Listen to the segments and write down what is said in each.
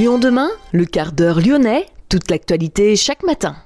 Lyon demain, le quart d'heure lyonnais, toute l'actualité chaque matin.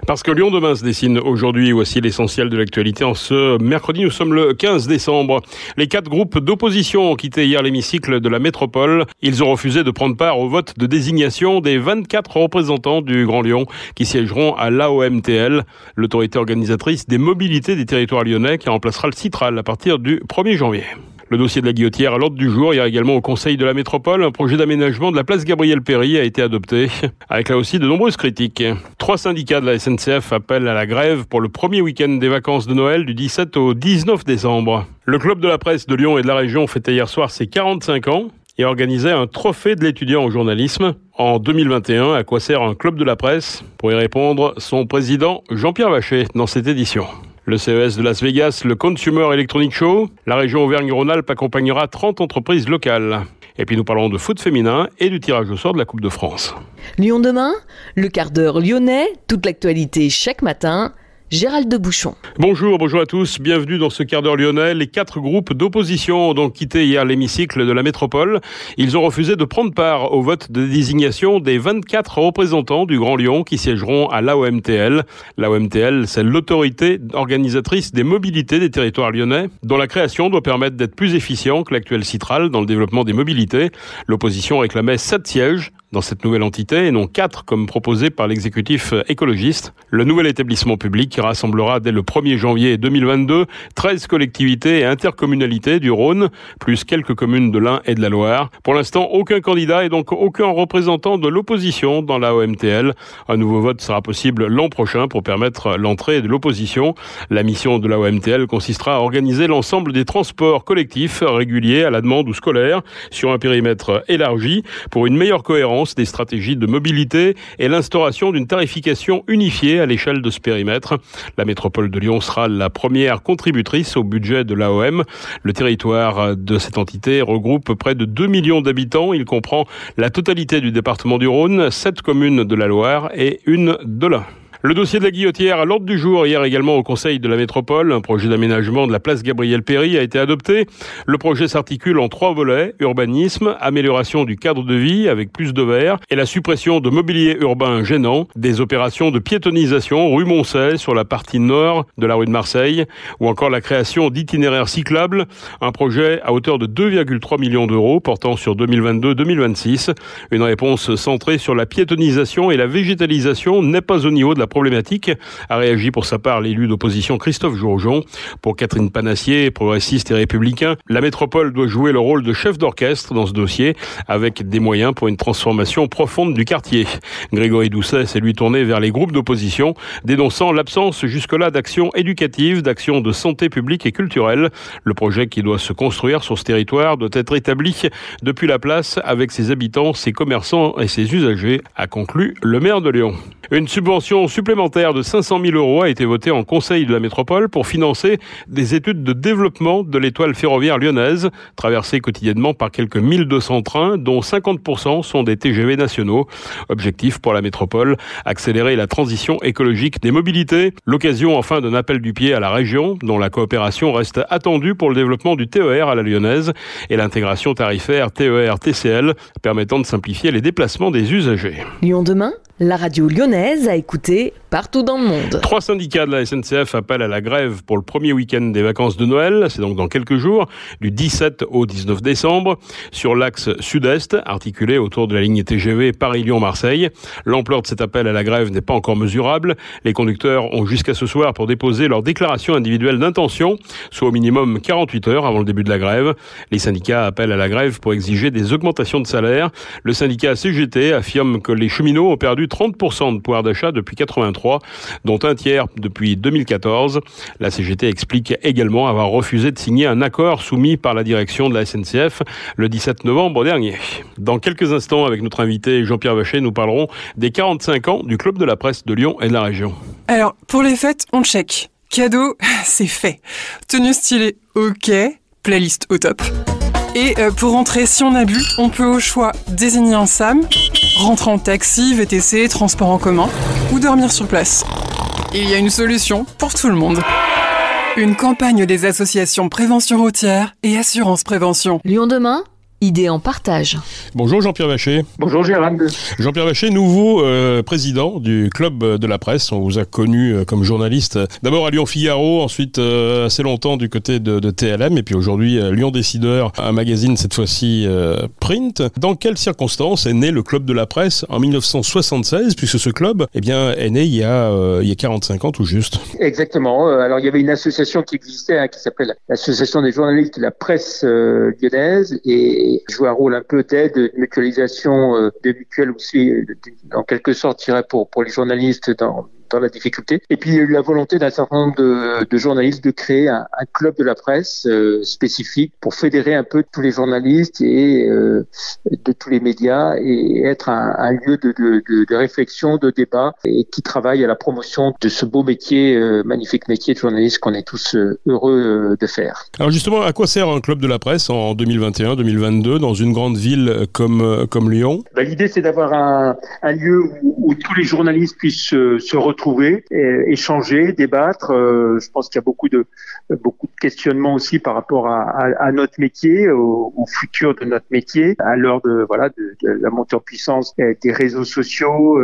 Parce que Lyon demain se dessine aujourd'hui, voici l'essentiel de l'actualité en ce mercredi, nous sommes le 15 décembre. Les 4 groupes d'opposition ont quitté hier l'hémicycle de la métropole. Ils ont refusé de prendre part au vote de désignation des 24 représentants du Grand Lyon qui siégeront à l'AOMTL, l'autorité organisatrice des mobilités des territoires lyonnais qui remplacera le Citral à partir du 1er janvier. Le dossier de la Guillotière à l'ordre du jour. Hier également au Conseil de la Métropole, un projet d'aménagement de la place Gabriel-Péri a été adopté, avec là aussi de nombreuses critiques. 3 syndicats de la SNCF appellent à la grève pour le premier week-end des vacances de Noël du 17 au 19 décembre. Le club de la presse de Lyon et de la région fêtait hier soir ses 45 ans et organisait un trophée de l'étudiant en journalisme. En 2021, à quoi sert un club de la presse? Pour y répondre, son président Jean-Pierre Vachet dans cette édition. Le CES de Las Vegas, le Consumer Electronic Show, la région Auvergne-Rhône-Alpes accompagnera 30 entreprises locales. Et puis nous parlons de foot féminin et du tirage au sort de la Coupe de France. Lyon demain, le quart d'heure lyonnais, toute l'actualité chaque matin. Gérald de Bouchon. Bonjour à tous, bienvenue dans ce quart d'heure lyonnais. Les 4 groupes d'opposition ont donc quitté hier l'hémicycle de la métropole. Ils ont refusé de prendre part au vote de désignation des 24 représentants du Grand Lyon qui siégeront à l'AOMTL. L'AOMTL, c'est l'autorité organisatrice des mobilités des territoires lyonnais, dont la création doit permettre d'être plus efficient que l'actuel Citral dans le développement des mobilités. L'opposition réclamait 7 sièges dans cette nouvelle entité et non 4 comme proposé par l'exécutif écologiste. Le nouvel établissement public rassemblera dès le 1er janvier 2022 13 collectivités et intercommunalités du Rhône, plus quelques communes de l'Ain et de la Loire. Pour l'instant, aucun candidat et donc aucun représentant de l'opposition dans la OMTL. Un nouveau vote sera possible l'an prochain pour permettre l'entrée de l'opposition. La mission de la OMTL consistera à organiser l'ensemble des transports collectifs réguliers à la demande ou scolaires sur un périmètre élargi pour une meilleure cohérence des stratégies de mobilité et l'instauration d'une tarification unifiée à l'échelle de ce périmètre. La métropole de Lyon sera la première contributrice au budget de l'AOM. Le territoire de cette entité regroupe près de 2 millions d'habitants. Il comprend la totalité du département du Rhône, 7 communes de la Loire et une de l'Ain. Le dossier de la Guillotière à l'ordre du jour, hier également au Conseil de la Métropole. Un projet d'aménagement de la place Gabriel-Péri a été adopté. Le projet s'articule en 3 volets: urbanisme, amélioration du cadre de vie avec plus de verre et la suppression de mobilier urbain gênant, des opérations de piétonisation rue Moncey sur la partie nord de la rue de Marseille ou encore la création d'itinéraires cyclables. Un projet à hauteur de 2,3 millions d'euros portant sur 2022-2026. Une réponse centrée sur la piétonisation et la végétalisation n'est pas au niveau de la problématique, a réagi pour sa part l'élu d'opposition Christophe Jourjon. Pour Catherine Panassier, progressiste et républicain, la métropole doit jouer le rôle de chef d'orchestre dans ce dossier, avec des moyens pour une transformation profonde du quartier. Grégory Doucet s'est lui tourné vers les groupes d'opposition, dénonçant l'absence jusque-là d'actions éducatives, d'actions de santé publique et culturelle. Le projet qui doit se construire sur ce territoire doit être établi depuis la place avec ses habitants, ses commerçants et ses usagers, a conclu le maire de Lyon. Une subvention supplémentaire de 500 000 € a été votée en Conseil de la Métropole pour financer des études de développement de l'étoile ferroviaire lyonnaise, traversée quotidiennement par quelques 1200 trains, dont 50% sont des TGV nationaux. Objectif pour la Métropole, accélérer la transition écologique des mobilités. L'occasion enfin d'un appel du pied à la région, dont la coopération reste attendue pour le développement du TER à la lyonnaise et l'intégration tarifaire TER-TCL, permettant de simplifier les déplacements des usagers. Lyon demain, la radio lyonnaise a écouté partout dans le monde. 3 syndicats de la SNCF appellent à la grève pour le premier week-end des vacances de Noël. C'est donc dans quelques jours, du 17 au 19 décembre, sur l'axe sud-est, articulé autour de la ligne TGV Paris-Lyon-Marseille. L'ampleur de cet appel à la grève n'est pas encore mesurable. Les conducteurs ont jusqu'à ce soir pour déposer leur déclaration individuelle d'intention, soit au minimum 48 heures avant le début de la grève. Les syndicats appellent à la grève pour exiger des augmentations de salaire. Le syndicat CGT affirme que les cheminots ont perdu 30% de pouvoir d'achat depuis 1983, dont un tiers depuis 2014. La CGT explique également avoir refusé de signer un accord soumis par la direction de la SNCF le 17 novembre dernier. Dans quelques instants, avec notre invité Jean-Pierre Vachet, nous parlerons des 45 ans du Club de la presse de Lyon et de la région. Alors, pour les fêtes, on check. Cadeau, c'est fait. Tenue stylée, ok. Playlist au top. Et pour rentrer, si on a bu, on peut au choix désigner un SAM, rentrer en taxi, VTC, transport en commun, ou dormir sur place. Il y a une solution pour tout le monde. Une campagne des associations Prévention routière et Assurance Prévention. Lyon demain, idées en partage. Bonjour Jean-Pierre Vacher. Bonjour Gérald. Jean-Pierre Vacher, nouveau président du Club de la Presse. On vous a connu comme journaliste d'abord à Lyon-Figaro, ensuite assez longtemps du côté de TLM, et puis aujourd'hui Lyon Décideur, un magazine cette fois-ci print. Dans quelles circonstances est né le Club de la Presse en 1976, puisque ce club est né il y a 45 ans tout juste? Exactement. Alors il y avait une association qui existait qui s'appelle l'Association des journalistes de la presse lyonnaise, et jouait un rôle un peu d'aide, de mutualisation, de mutuelle aussi, en quelque sorte, je dirais, pour les journalistes dans la difficulté. Et puis il y a eu la volonté d'un certain nombre de journalistes de créer un club de la presse spécifique pour fédérer un peu tous les journalistes et de tous les médias, et être un lieu de réflexion, de débat, et qui travaille à la promotion de ce beau métier, magnifique métier de journaliste qu'on est tous heureux de faire. Alors justement, à quoi sert un club de la presse en 2021-2022 dans une grande ville comme Lyon? L'idée, c'est d'avoir un lieu où tous les journalistes puissent se retrouver, échanger, débattre. Je pense qu'il y a beaucoup de questionnements aussi par rapport à notre métier, au futur de notre métier, à l'heure de la montée en puissance des réseaux sociaux,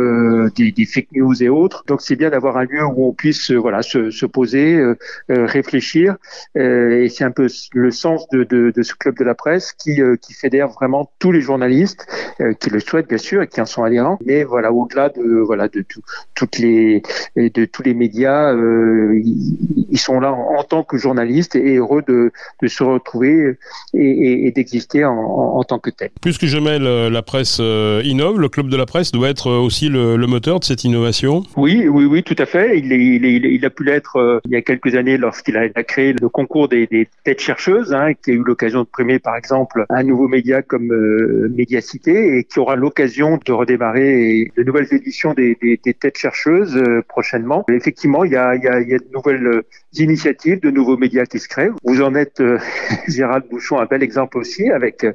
des fake news et autres. Donc c'est bien d'avoir un lieu où on puisse se poser, réfléchir. Et c'est un peu le sens de ce club de la presse qui fédère vraiment tous les journalistes qui le souhaitent bien sûr et qui en sont adhérents. Mais au-delà de tous les médias, ils sont là en tant que journalistes et heureux de se retrouver et d'exister en tant que tel. Plus que jamais, la presse innove. Le club de la presse doit être aussi le moteur de cette innovation. Oui, tout à fait. Il a pu l'être il y a quelques années lorsqu'il a créé le concours des têtes chercheuses, qui a eu l'occasion de primer par exemple un nouveau média comme Médiacité, et qui aura l'occasion de redémarrer de nouvelles éditions des têtes chercheuses prochainement. Effectivement, il y a de nouvelles initiatives, de nouveaux médias qui se créent. Vous en êtes, Gérald Bouchon, un bel exemple aussi avec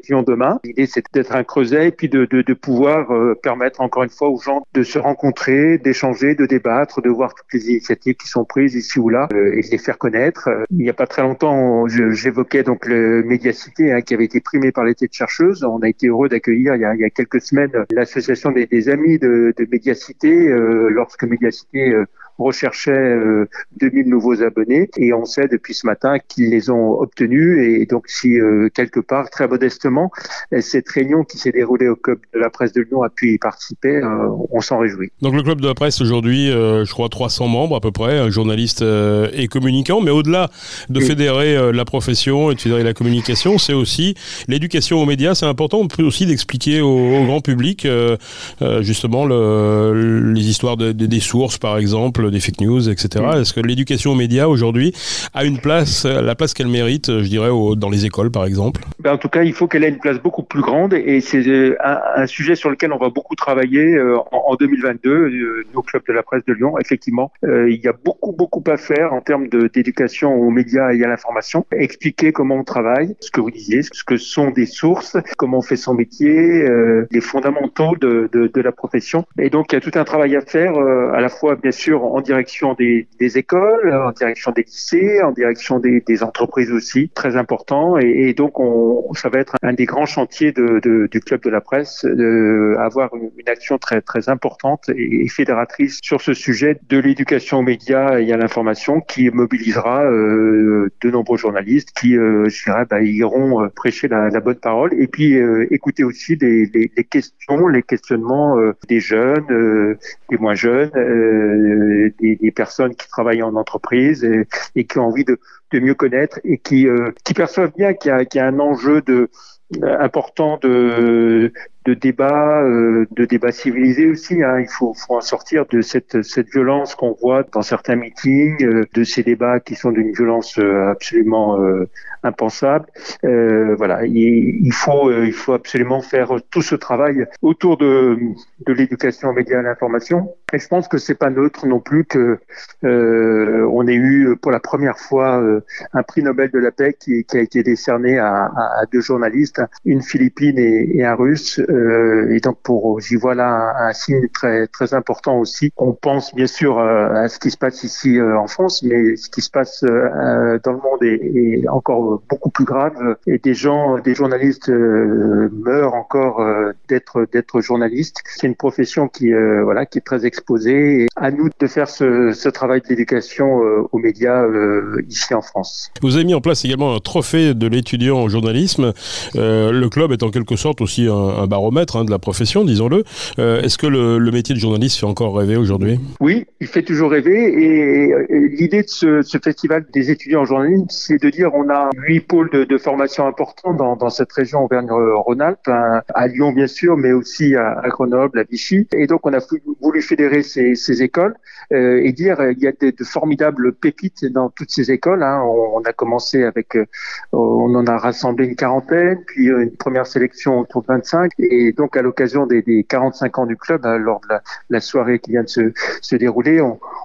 Lyon Demain. L'idée, c'est d'être un creuset et puis de pouvoir permettre encore une fois aux gens de se rencontrer, d'échanger, de débattre, de voir toutes les initiatives qui sont prises ici ou là et de les faire connaître. Il n'y a pas très longtemps, j'évoquais donc le Médiacité qui avait été primé par les têtes chercheuses. On a été heureux d'accueillir il y a quelques semaines l'association des amis de Médiacité lorsque Médiacité recherchait 2000 nouveaux abonnés, et on sait depuis ce matin qu'ils les ont obtenus. Et donc si quelque part, très modestement, cette réunion qui s'est déroulée au Club de la Presse de Lyon a pu y participer, on s'en réjouit. Donc le Club de la Presse aujourd'hui, je crois 300 membres à peu près, journalistes et communicants, mais au-delà de fédérer la profession et de fédérer la communication, c'est aussi l'éducation aux médias. C'est important aussi d'expliquer au grand public justement les histoires des sources par exemple, des fake news, etc. Est-ce que l'éducation aux médias aujourd'hui a la place qu'elle mérite, je dirais, dans les écoles par exemple? En tout cas, il faut qu'elle ait une place beaucoup plus grande, et c'est un sujet sur lequel on va beaucoup travailler en 2022, au Club de la Presse de Lyon. Effectivement, il y a beaucoup à faire en termes d'éducation aux médias et à l'information. Expliquer comment on travaille, ce que vous disiez, ce que sont des sources, comment on fait son métier, les fondamentaux de la profession. Et donc, il y a tout un travail à faire, à la fois, bien sûr, en direction des écoles, en direction des lycées, en direction des entreprises aussi, très important. Et donc, ça va être un des grands chantiers du Club de la Presse, avoir une action très importante et fédératrice sur ce sujet de l'éducation aux médias et à l'information, qui mobilisera de nombreux journalistes qui, je dirais, iront prêcher la bonne parole, et puis écouter aussi les questions, les questionnements des jeunes, des moins jeunes, des personnes qui travaillent en entreprise et qui ont envie de mieux connaître, et qui perçoivent bien qu'il y a un enjeu important de débat civilisé aussi. Il faut en sortir de cette violence qu'on voit dans certains meetings, de ces débats qui sont d'une violence absolument impensable. Il faut absolument faire tout ce travail autour de l'éducation aux médias et à l'information. Et je pense que c'est pas neutre non plus que on ait eu pour la première fois un prix Nobel de la paix qui a été décerné à deux journalistes, une Philippine et un Russe, Et donc j'y vois là un signe très très important aussi. On pense bien sûr à ce qui se passe ici en France, mais ce qui se passe dans le monde est encore beaucoup plus grave. Et des journalistes meurent encore d'être journalistes. C'est une profession qui est très exposée. Et à nous de faire ce travail d'éducation aux médias ici en France. Vous avez mis en place également un trophée de l'étudiant en journalisme. Le club est en quelque sorte aussi un baromètre de la profession, disons-le. Est-ce que le métier de journaliste fait encore rêver aujourd'hui ? Oui, il fait toujours rêver. Et l'idée de ce festival des étudiants en journalisme, c'est de dire on a 8 pôles de formation importants dans cette région Auvergne-Rhône-Alpes, à Lyon bien sûr, mais aussi à Grenoble, à Vichy. Et donc on a voulu fédérer ces écoles et dire il y a de formidables pépites dans toutes ces écoles. On a commencé avec, on en a rassemblé une quarantaine, puis une première sélection autour de 25. Et donc à l'occasion des 45 ans du club, lors de la soirée qui vient de se dérouler,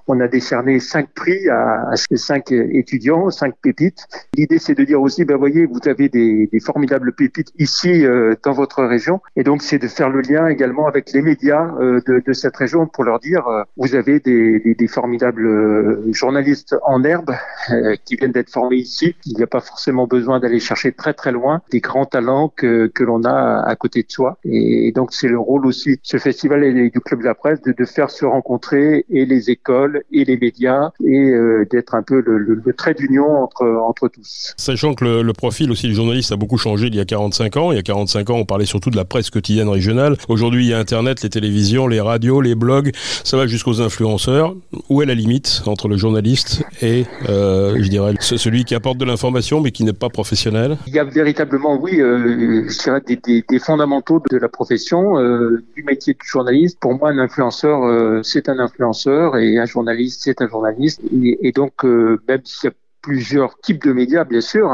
on a décerné 5 prix à ces 5 étudiants, 5 pépites. L'idée, c'est de dire aussi, voyez, vous avez des formidables pépites ici dans votre région. Et donc, c'est de faire le lien également avec les médias de cette région pour leur dire, vous avez des formidables journalistes en herbe qui viennent d'être formés ici. Il n'y a pas forcément besoin d'aller chercher très très loin des grands talents que l'on a à côté de soi. Et donc, c'est le rôle aussi, ce festival et du Club de la Presse, de faire se rencontrer et les écoles et les médias et d'être un peu le trait d'union entre tous. Sachant que le profil aussi du journaliste a beaucoup changé il y a 45 ans. Il y a 45 ans, on parlait surtout de la presse quotidienne régionale. Aujourd'hui, il y a Internet, les télévisions, les radios, les blogs. Ça va jusqu'aux influenceurs. Où est la limite entre le journaliste et, je dirais, celui qui apporte de l'information mais qui n'est pas professionnel ? Il y a véritablement, oui, je dirais des fondamentaux de la profession, du métier de journaliste. Pour moi, un influenceur, c'est un influenceur et un journaliste, c'est un journaliste. Et donc, même s'il y a plusieurs types de médias, bien sûr.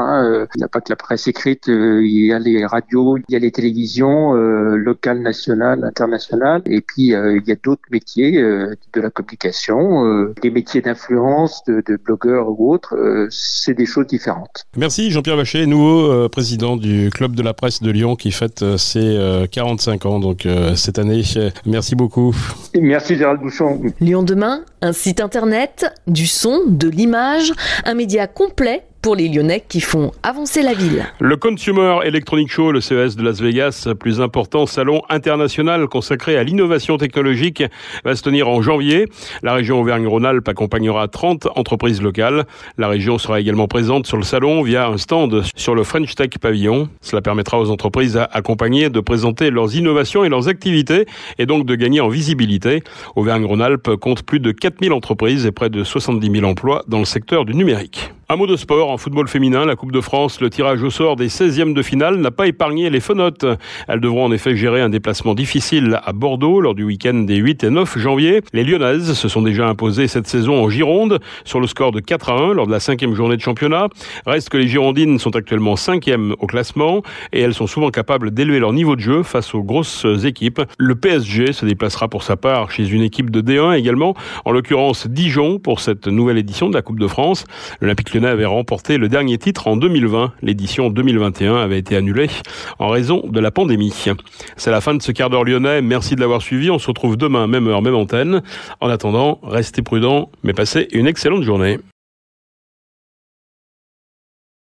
Il n'y a pas que la presse écrite, il y a les radios, il y a les télévisions locales, nationales, internationales. Et puis, il y a d'autres métiers de la communication, des métiers d'influence, de blogueurs ou autres. C'est des choses différentes. Merci Jean-Pierre Vachet, nouveau président du Club de la Presse de Lyon qui fête ses 45 ans donc cette année. Merci beaucoup. Et merci Gérald Bouchon. Lyon demain, un site internet, du son, de l'image, un média complet pour les Lyonnais qui font avancer la ville. Le Consumer Electronic Show, le CES de Las Vegas, plus important salon international consacré à l'innovation technologique, va se tenir en janvier. La région Auvergne-Rhône-Alpes accompagnera 30 entreprises locales. La région sera également présente sur le salon via un stand sur le French Tech Pavillon. Cela permettra aux entreprises accompagnées de présenter leurs innovations et leurs activités et donc de gagner en visibilité. Auvergne-Rhône-Alpes compte plus de 4000 entreprises et près de 70 000 emplois dans le secteur du numérique. Un mot de sport, en football féminin, la Coupe de France, le tirage au sort des 16e de finale n'a pas épargné les Fenotes. Elles devront en effet gérer un déplacement difficile à Bordeaux lors du week-end des 8 et 9 janvier. Les Lyonnaises se sont déjà imposées cette saison en Gironde sur le score de 4-1 lors de la 5e journée de championnat. Reste que les Girondines sont actuellement 5e au classement et elles sont souvent capables d'élever leur niveau de jeu face aux grosses équipes. Le PSG se déplacera pour sa part chez une équipe de D1 également, en l'occurrence Dijon pour cette nouvelle édition de la Coupe de France. L'Olympique Lyonnais avait remporté le dernier titre en 2020. L'édition 2021 avait été annulée en raison de la pandémie. C'est la fin de ce quart d'heure lyonnais. Merci de l'avoir suivi. On se retrouve demain, même heure, même antenne. En attendant, restez prudents, mais passez une excellente journée.